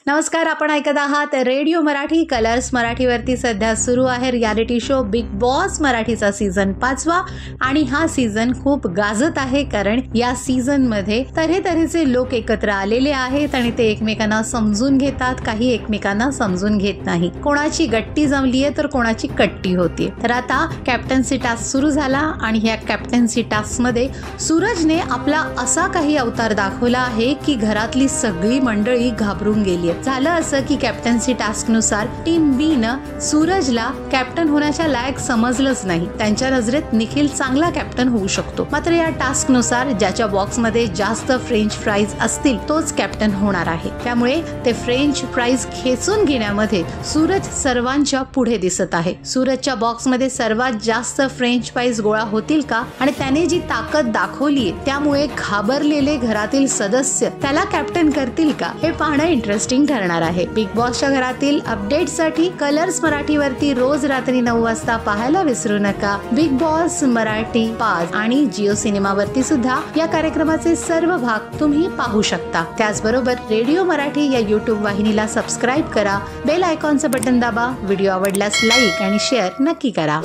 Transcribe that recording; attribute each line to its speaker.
Speaker 1: नमस्कार, आपण ऐकत आहात रेडिओ मराठी कलर्स मराठीवरती सध्या सुरू आहे रियालिटी शो बिग बॉस मराठीचा सीझन 5वा आणि हा सीझन खूप गाजत आहे कारण या सीझन मध्ये तऱ्हेतऱ्हेचे लोक एकत्र आलेले आहेत आणि ते एकमेकांना समजून घेतात, काही एकमेकांना समजून घेत नाही. कोणाची गट्टी जमली आहे तर कोणाची कट्टी होती. तर आता कॅप्टन्सी टास्क सुरू झाला आणि या कॅप्टन्सी टास्क मध्ये सूरजने आपला असा काही अवतार दाखवला आहे की घरातली सगळी मंडळी घाबरून गेली. झालं असं की कॅप्टन्सी टास्क नुसार टीम बी न सूरजला कॅप्टन होण्याच्या लायक समजलंच नाही. त्यांच्या नजरेत निखिल चांगला कॅप्टन होऊ शकतो. मात्र या टास्क नुसार ज्याच्या बॉक्स मध्ये जास्त फ्रेंच फ्राईज असतील तोच कॅप्टन होणार आहे. त्यामुळे ते फ्रेंच फ्राईज खेचून घेण्यामध्ये सूरज सर्वांच्या पुढे दिसत आहे. सूरजच्या बॉक्स मध्ये सर्वात जास्त फ्रेंच फ्राईज गोळा होतील का आणि त्याने जी ताकद दाखवली त्यामुळे घाबरलेले घरातील सदस्य त्याला कॅप्टन करतील का हे पाहणं इंटरेस्टिंग ठरणार आहे. बिग बॉसच्या घरातील अपडेटसाठी कलर्स मराठीवरती रोज रात्री 9 वाजता पाहायला विसरू नका. बिग बॉस मराठी 5 आणि जिओ सिनेमावरती सुद्धा या कार्यक्रमाचे सर्व भाग तुम्ही पाहू शकता. त्याचबरोबर रेडिओ मराठी या YouTube वाहिनीला सबस्क्राईब करा, बेल आयकॉनचं बटन दाबा, व्हिडिओ आवडल्यास लाईक आणि शेअर नक्की करा.